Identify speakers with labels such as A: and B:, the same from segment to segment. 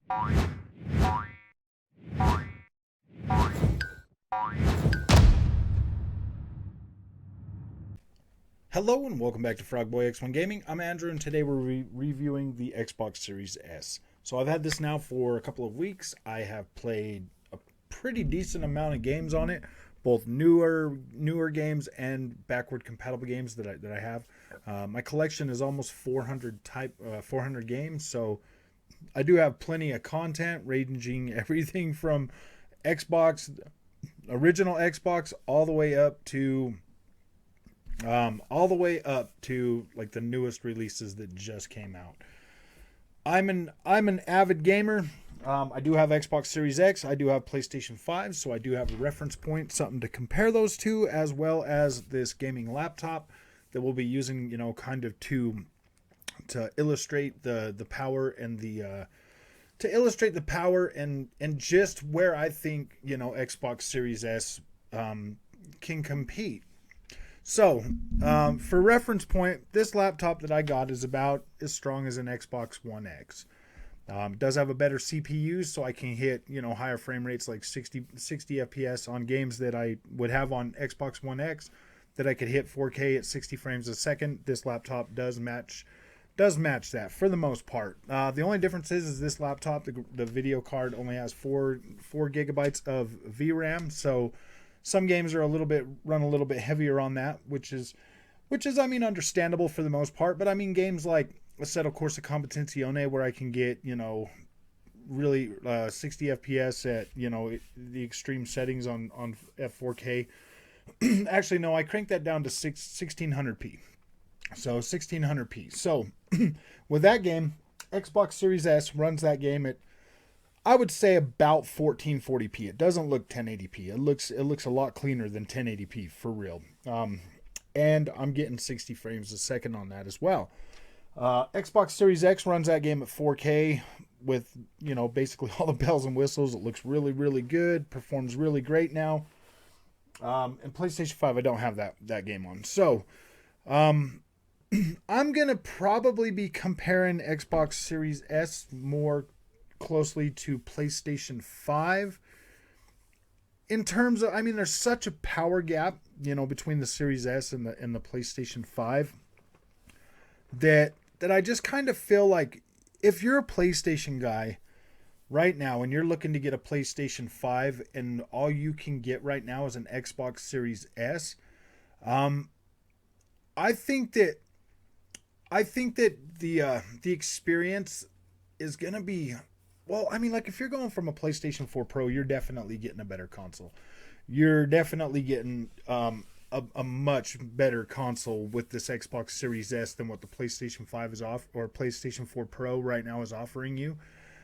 A: Hello and welcome back to Frogboy X1 Gaming. I'm Andrew and today we're reviewing the Xbox Series S. So I've had this now for a couple of weeks. I have played a pretty decent amount of games on it, both newer games and backward compatible games that I have. My collection is almost 400 games, so I do have plenty of content ranging everything from Xbox, original Xbox, all the way up to like the newest releases that just came out. I'm an avid gamer. I do have Xbox Series X. I do have PlayStation 5, so I do have a reference point, something to compare those to, as well as this gaming laptop that we'll be using, kind of to illustrate the power and and just where I think Xbox Series S can compete. So, for reference point, this laptop that I got is about as strong as an Xbox One X. It does have a better CPU, so I can hit, higher frame rates like 60 FPS on games that I would have on Xbox One X, that I could hit 4K at 60 frames a second. This laptop does match that for the most part. The only difference is this laptop, the video card only has 4 gigabytes of VRAM, so some games are run a little bit heavier on that, which is understandable for the most part. But games like Assetto Corsa Competizione, where I can get really 60 FPS at the extreme settings on F4K. Actually, no, I cranked that down to 1600p. So 1600p. So with that game, Xbox Series S runs that game at, I would say, about 1440p. It doesn't look 1080p. It looks a lot cleaner than 1080p for real. And I'm getting 60 frames a second on that as well. Xbox Series X runs that game at 4K with basically all the bells and whistles. It looks really, really good. Performs really great now. And PlayStation 5, I don't have that game on. So I'm gonna probably be comparing Xbox Series S more closely to PlayStation 5 in terms of, there's such a power gap, between the Series S and the PlayStation 5 that I just kind of feel like if you're a PlayStation guy right now and you're looking to get a PlayStation 5 and all you can get right now is an Xbox Series S, I think that the experience is going to be, well, if you're going from a PlayStation 4 Pro, you're definitely getting a better console. You're definitely getting a much better console with this Xbox Series S than what the PlayStation 5 or PlayStation 4 Pro right now is offering you.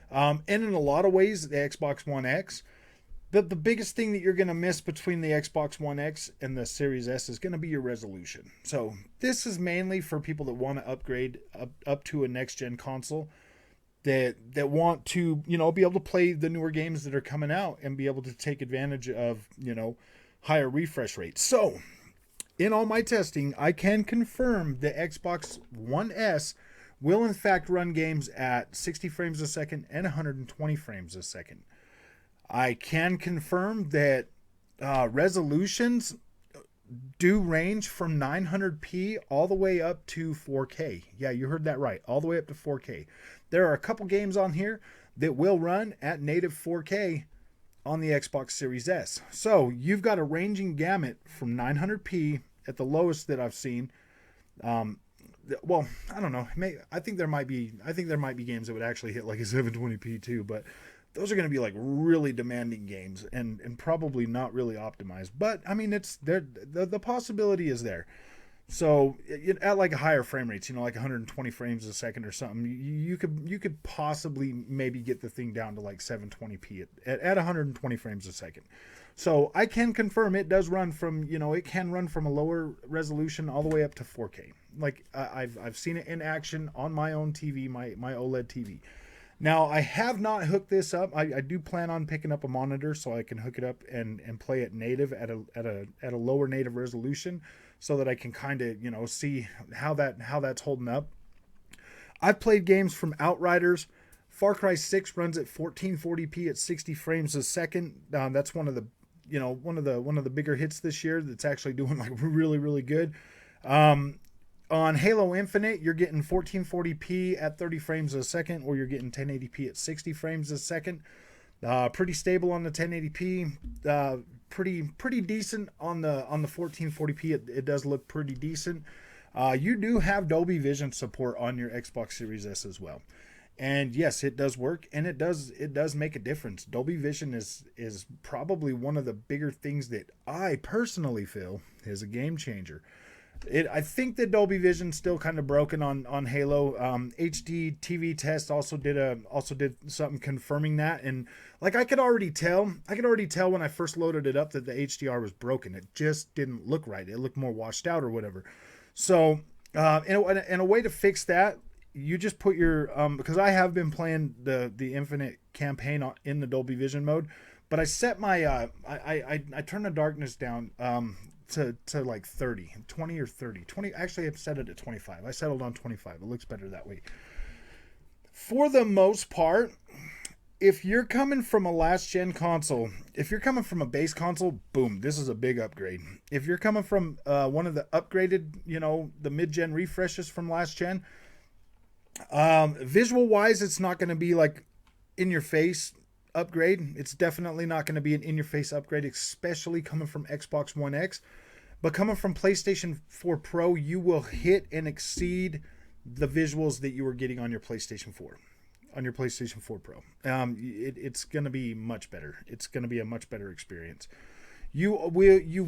A: And in a lot of ways, the Xbox One X, the biggest thing that you're going to miss between the Xbox One X and the Series S is going to be your resolution. So this is mainly for people that want to upgrade up to a next-gen console, that want to, be able to play the newer games that are coming out and be able to take advantage of, higher refresh rates. So in all my testing, I can confirm the Xbox One S will in fact run games at 60 frames a second and 120 frames a second. I can confirm that resolutions do range from 900p all the way up to 4K. Yeah, you heard that right. All the way up to 4K. There are a couple games on here that will run at native 4K on the Xbox Series S. So you've got a ranging gamut from 900p at the lowest that I've seen. Well, I don't know. I think there might be games that would actually hit like a 720p too, but those are going to be like really demanding games and probably not really optimized. But it's there. The possibility is there. So at like a higher frame rates, like 120 frames a second or something, you could possibly maybe get the thing down to like 720p at 120 frames a second. So I can confirm it does run from, it can run from a lower resolution all the way up to 4K. Like I've seen it in action on my own TV, my OLED TV. Now, I have not hooked this up. I do plan on picking up a monitor so I can hook it up and play it native at a lower native resolution, so that I can kind of, see how that's holding up. I've played games from Outriders, Far Cry 6 runs at 1440p at 60 frames a second. That's one of the one of the bigger hits this year that's actually doing like really really good. On Halo Infinite, you're getting 1440p at 30 frames a second, or you're getting 1080p at 60 frames a second. Pretty stable on the 1080p. Pretty decent on the 1440p. It does look pretty decent. You do have Dolby Vision support on your Xbox Series S as well. And yes, it does work, and it does make a difference. Dolby Vision is probably one of the bigger things that I personally feel is a game changer. I think that Dolby Vision's still kind of broken on Halo. HD TV Test also did something confirming that, and like I could already tell when I first loaded it up that the HDR was broken. It just didn't look right. It looked more washed out or whatever. So in a way to fix that, you just put your because I have been playing the Infinite campaign in the Dolby Vision mode, but I set my I turn the darkness down to like 20 or 30. 20, actually I've set it at 25. I settled on 25. It looks better that way. For the most part, if you're coming from a last gen console, if you're coming from a base console, boom, this is a big upgrade. If you're coming from one of the upgraded, the mid-gen refreshes from last gen, visual wise, it's not going to be like in your face upgrade. It's definitely not going to be an in your face upgrade, especially coming from Xbox One X. But coming from PlayStation 4 Pro, you will hit and exceed the visuals that you were getting on your PlayStation 4. On your PlayStation 4 Pro. It's going to be much better. It's going to be a much better experience. You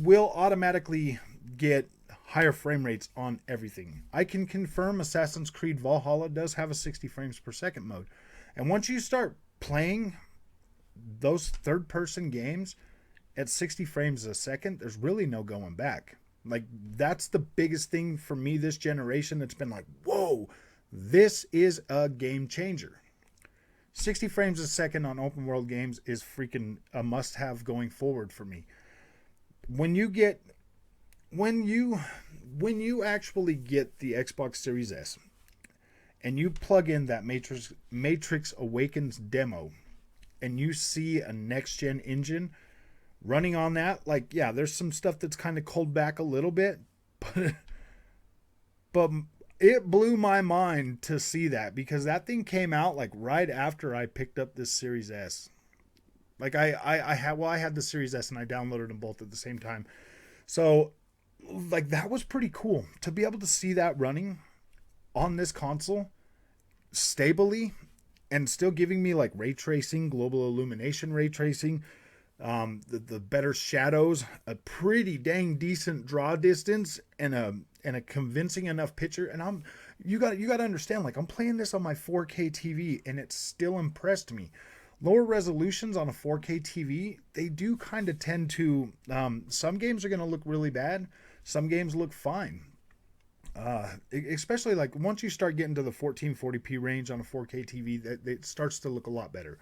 A: will automatically get higher frame rates on everything. I can confirm Assassin's Creed Valhalla does have a 60 frames per second mode. And once you start playing those third-person games at 60 frames a second, there's really no going back. Like, that's the biggest thing for me this generation that's been like, whoa, this is a game changer. 60 frames a second on open world games is freaking a must-have going forward for me. When you actually get the Xbox Series S and you plug in that Matrix Awakens demo and you see a next-gen engine running on that, like, yeah, there's some stuff that's kind of culled back a little bit, but it blew my mind to see that, because that thing came out like right after I picked up this Series S. Like I had the Series S and I downloaded them both at the same time. So like that was pretty cool to be able to see that running on this console stably and still giving me like ray tracing, global illumination ray tracing, the better shadows, a pretty dang decent draw distance, and a convincing enough picture. And you got to understand, like, I'm playing this on my 4K TV and it still impressed me. Lower resolutions on a 4K TV, they do kind of tend to, some games are going to look really bad. Some games look fine. Especially like once you start getting to the 1440p range on a 4K TV, that it starts to look a lot better.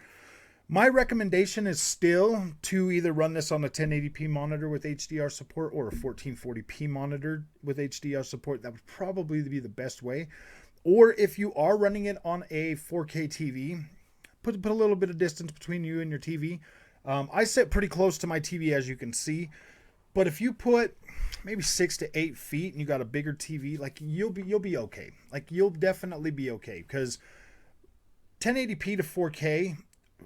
A: My recommendation is still to either run this on a 1080p monitor with HDR support or a 1440p monitor with HDR support. That would probably be the best way. Or if you are running it on a 4K TV, put a little bit of distance between you and your TV. I sit pretty close to my TV, as you can see. But if you put maybe 6 to 8 feet and you got a bigger TV, like you'll be okay. Like you'll definitely be okay, because 1080p to 4K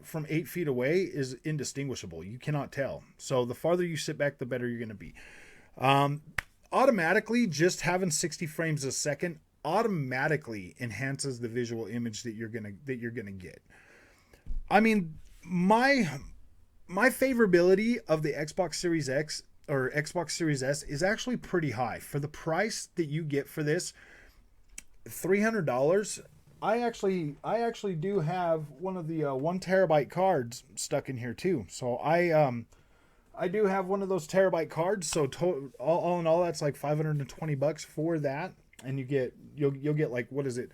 A: from 8 feet away is indistinguishable. You cannot tell. So the farther you sit back, the better you're going to be. Automatically, just having 60 frames a second automatically enhances the visual image that you're gonna get. I mean, my favorability of the Xbox Series X or Xbox Series S is actually pretty high for the price that you get for this. $300. I actually do have one of the 1 terabyte cards stuck in here too. So I do have one of those terabyte cards. So all in all, that's like $520 for that, and you'll get like, what is it?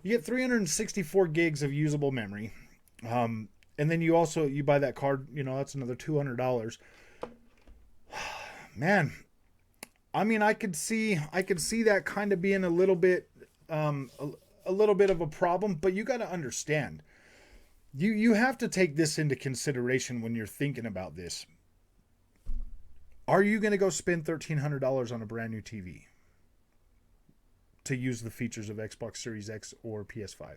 A: You get 364 gigs of usable memory. And then you buy that card, that's another $200. Man, I mean, I could see that kind of being a little bit of a problem, but you got to understand, you have to take this into consideration when you're thinking about this. Are you going to go spend $1,300 on a brand new TV to use the features of Xbox Series X or PS5?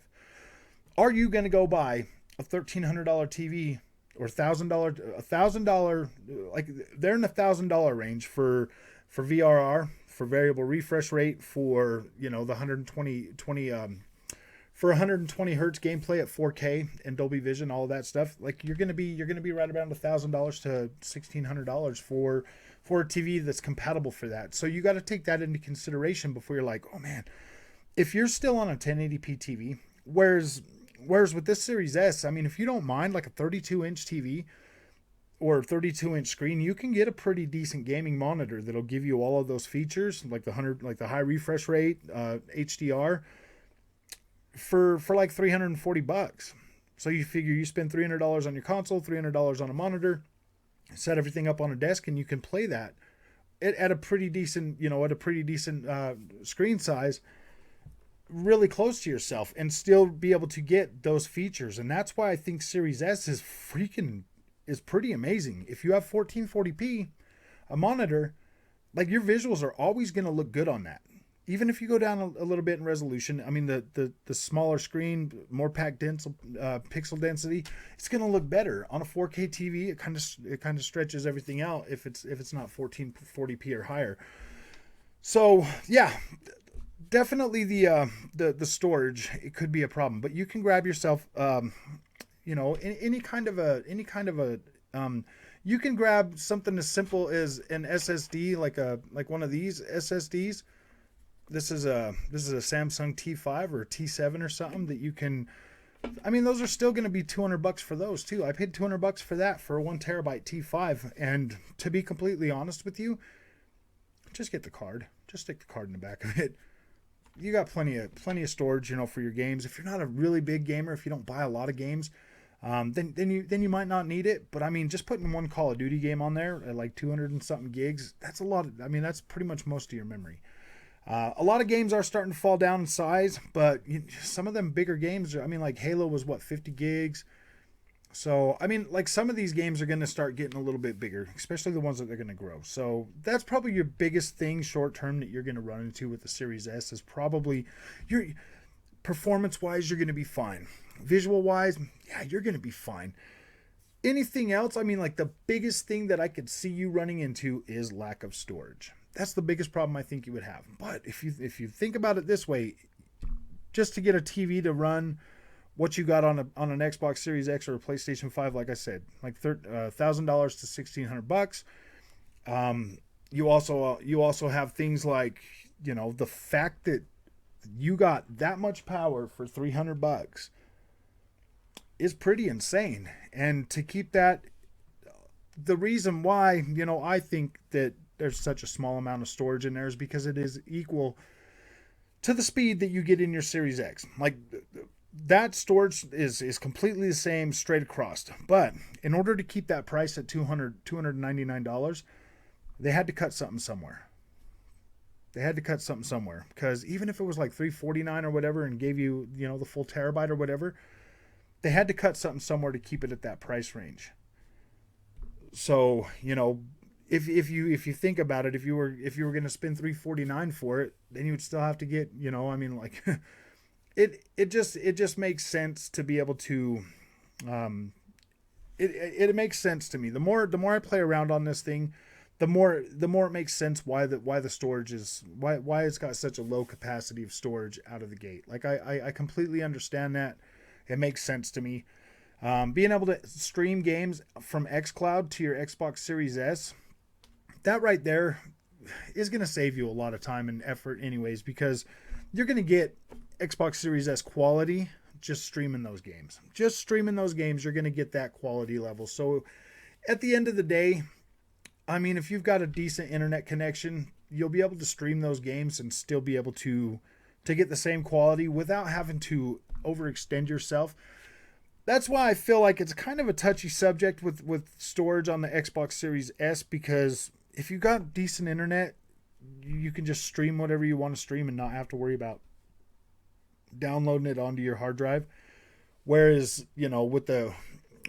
A: Are you going to go buy a $1,300 TV or $1,000, like they're in the $1,000 range for VRR, for variable refresh rate, for the 120 for 120 hertz gameplay at 4K and Dolby Vision, all of that stuff. Like you're gonna be right around $1,000 to $1,600 for a TV that's compatible for that. So you got to take that into consideration before you're like, oh man, if you're still on a 1080p TV, whereas with this Series S, I mean, if you don't mind like a 32-inch TV or 32-inch screen, you can get a pretty decent gaming monitor that'll give you all of those features, like the high refresh rate, HDR, for like $340. So you figure you spend $300 on your console, $300 on a monitor, set everything up on a desk, and you can play that at a pretty decent, screen size, really close to yourself, and still be able to get those features. And that's why I think Series S is pretty amazing. If you have 1440p, a monitor, like your visuals are always going to look good on that. Even if you go down a little bit in resolution, I mean the smaller screen, more packed dense pixel density, it's going to look better on a 4K TV. It kind of stretches everything out if it's not 1440p or higher. So yeah, definitely the storage, it could be a problem, but you can grab yourself any kind of a you can grab something as simple as an SSD, like one of these SSDs. This is a Samsung T5 or T7 or something that you can. I mean, those are still going to be $200 for those too. I paid $200 for that for a 1 terabyte T5, and to be completely honest with you, just get the card. Just stick the card in the back of it. You got plenty of storage, for your games. If you're not a really big gamer, if you don't buy a lot of games, then you might not need it. But I mean, just putting one Call of Duty game on there at like 200 and something gigs, that's a lot. That's pretty much most of your memory. A lot of games are starting to fall down in size, but some of them bigger games, like Halo was 50 gigs. So, like some of these games are going to start getting a little bit bigger, especially the ones that they're going to grow. So that's probably your biggest thing short term that you're going to run into with the Series S is probably your performance wise, you're going to be fine. Visual wise, yeah, you're going to be fine. Anything else, like the biggest thing that I could see you running into is lack of storage. That's the biggest problem I think you would have. But if you think about it this way, just to get a TV to run what you got on an Xbox Series X or a PlayStation 5, like I said, like $1,000 to $1,600. You also have things like the fact that you got that much power for $300 is pretty insane. And to keep that, the reason why I think that there's such a small amount of storage in there is because it is equal to the speed that you get in your Series X. Like that storage is completely the same straight across. But in order to keep that price at $299, they had to cut something somewhere. Because even if it was like $349 or whatever and gave you, the full terabyte or whatever, they had to cut something somewhere to keep it at that price range. So, if you think about it, if you were going to spend $349 for it, then you would still have to get, it just makes sense to be able to, it makes sense to me. The more I play around on this thing, the more it makes sense why the storage is, why it's got such a low capacity of storage out of the gate. Like I completely understand that. It makes sense to me. Being able to stream games from xCloud to your Xbox Series S, that right there is going to save you a lot of time and effort anyways, because you're going to get Xbox Series S quality just streaming those games. You're going to get that quality level. So at the end of the day, if you've got a decent internet connection, you'll be able to stream those games and still be able to get the same quality without having to overextend yourself. That's why I feel like it's kind of a touchy subject with storage on the Xbox Series S, because if you got decent internet, you can just stream whatever you want to stream and not have to worry about downloading it onto your hard drive. Whereas, with the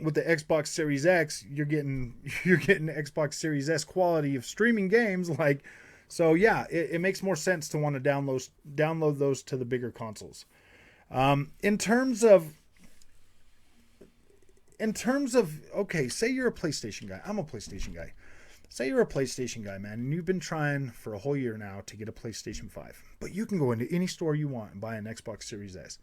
A: Xbox Series X, you're getting Xbox Series S quality of streaming games. Like, so yeah, it makes more sense to want to download those to the bigger consoles. In terms of okay, say you're a PlayStation guy. I'm a PlayStation guy. Say you're a PlayStation guy, man, and you've been trying for a whole year now to get a PlayStation 5, but you can go into any store you want and buy an Xbox Series S.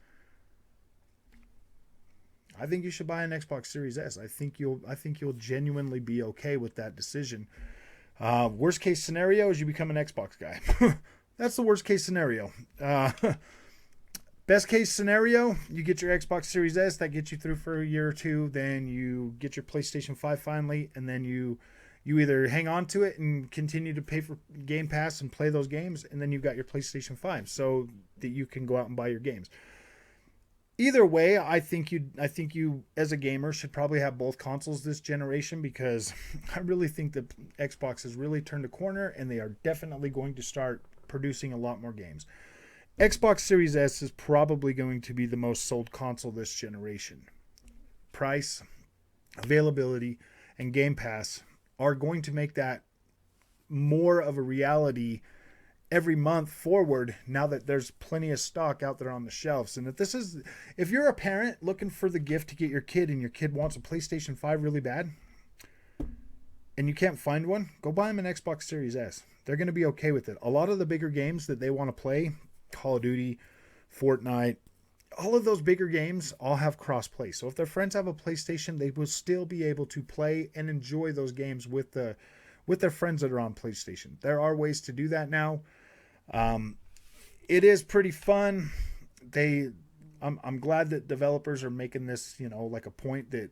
A: I think you should buy an Xbox Series S. I think you'll genuinely be okay with that decision. Worst case scenario is you become an Xbox guy. That's the worst case scenario. Best case scenario, you get your Xbox Series S. That gets you through for a year or two. Then you get your PlayStation 5 finally, and then you either hang on to it and continue to pay for Game Pass and play those games, and then you've got your PlayStation 5 so that you can go out and buy your games. Either way, I think you as a gamer should probably have both consoles this generation, because I really think that Xbox has really turned a corner, and they are definitely going to start producing a lot more games. Xbox Series S is probably going to be the most sold console this generation. Price, availability, and Game Pass are going to make that more of a reality every month forward, now that there's plenty of stock out there on the shelves. And if you're a parent looking for the gift to get your kid, and your kid wants a PlayStation 5 really bad and you can't find one, go buy them an Xbox Series S. They're going to be okay with it. A lot of the bigger games that they want to play, Call of Duty, Fortnite, all of those bigger games all have cross-play. So if their friends have a PlayStation, they will still be able to play and enjoy those games with their friends that are on PlayStation. There are ways to do that now. It is pretty fun. I'm glad that developers are making this, like a point that,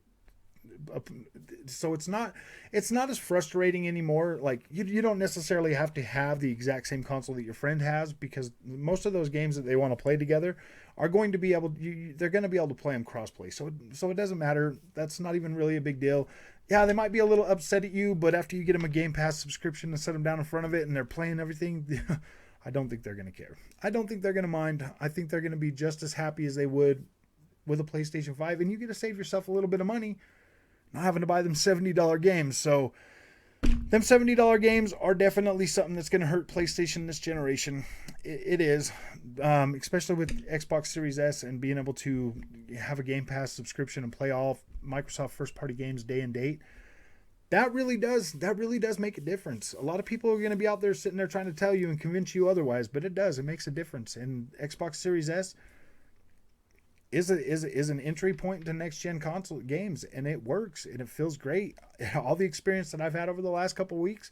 A: so it's not as frustrating anymore. Like you don't necessarily have to have the exact same console that your friend has, because most of those games that they want to play together are going to be they're going to be able to play them crossplay. So it doesn't matter. That's not even really a big deal. Yeah, they might be a little upset at you, but after you get them a Game Pass subscription and set them down in front of it and they're playing everything, I don't think they're going to care. I don't think they're going to mind. I think they're going to be just as happy as they would with a PlayStation 5, and you get to save yourself a little bit of money not having to buy them $70 games. So them $70 games are definitely something that's going to hurt PlayStation this generation. It is, especially with Xbox Series S and being able to have a Game Pass subscription and play all Microsoft first-party games day and date. That really does make a difference. A lot of people are going to be out there sitting there trying to tell you and convince you otherwise, but it does. It makes a difference. And Xbox Series S is an entry point to next gen console games, and it works and it feels great. All the experience that I've had over the last couple of weeks,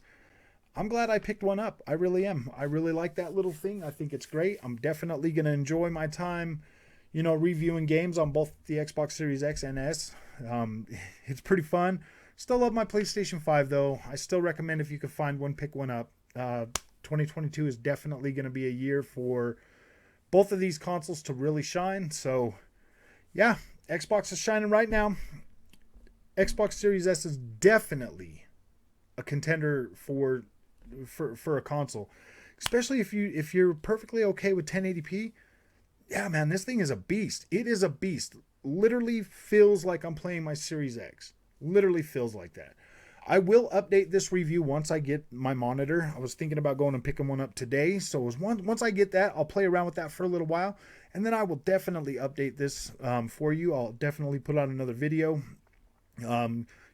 A: I'm glad I picked one up. I really am. I really like that little thing. I think it's great. I'm definitely going to enjoy my time, reviewing games on both the Xbox Series X and S. It's pretty fun. Still love my PlayStation 5 though. I still recommend, if you could find one, pick one up. 2022 is definitely going to be a year for both of these consoles to really shine. So yeah, Xbox is shining right now. Xbox Series S is definitely a contender for a console, especially if you're perfectly okay with 1080p. Yeah, man, this thing is a beast. It is a beast. Literally feels like I'm playing my Series X. Literally feels like that. I will update this review once I get my monitor. I was thinking about going and picking one up today. So once I get that, I'll play around with that for a little while. And then I will definitely update this for you. I'll definitely put out another video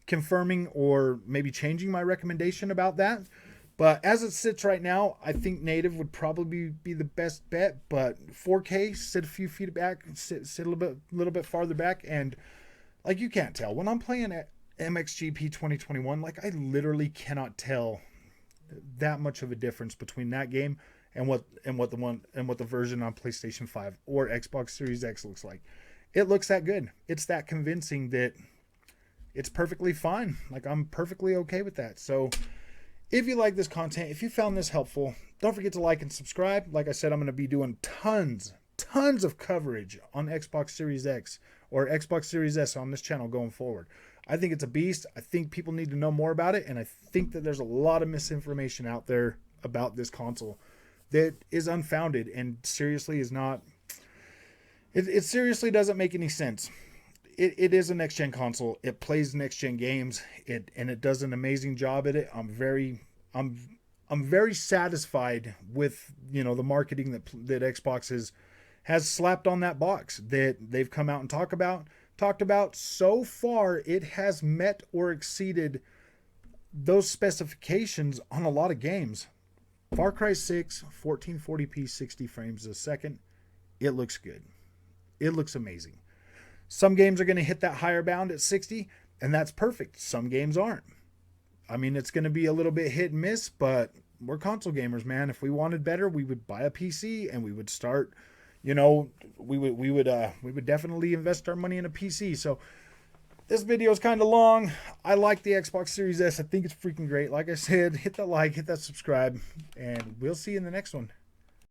A: confirming or maybe changing my recommendation about that. But as it sits right now, I think native would probably be the best bet. But 4K, sit a few feet back, sit a little bit farther back. And like, you can't tell. When I'm playing at MXGP 2021, like, I literally cannot tell that much of a difference between that game and what the version on PlayStation 5 or Xbox Series X looks like. It looks that good. It's that convincing that it's perfectly fine. Like, I'm perfectly okay with that. So if you like this content, if you found this helpful, don't forget to like and subscribe. Like I said, I'm going to be doing tons of coverage on Xbox Series X or Xbox Series S on this channel going forward. I think it's a beast. I think people need to know more about it, and I think that there's a lot of misinformation out there about this console that is unfounded and seriously is not. It seriously doesn't make any sense. it is a next gen console. It plays next gen games. It does an amazing job at it. I'm very satisfied with, you know, the marketing that Xbox has slapped on that box that they've come out and talked about. So far, it has met or exceeded those specifications on a lot of games. Far Cry 6, 1440p, 60 frames a second. It looks good. It looks amazing. Some games are going to hit that higher bound at 60, and that's perfect. Some games aren't. I mean, it's going to be a little bit hit and miss, but we're console gamers, man. If we wanted better, we would buy a PC and we would start, you know, we would definitely invest our money in a PC. So this video is kind of long. I like the Xbox Series S. I think it's freaking great. Like I said, hit that like, hit that subscribe, and we'll see you in the next one.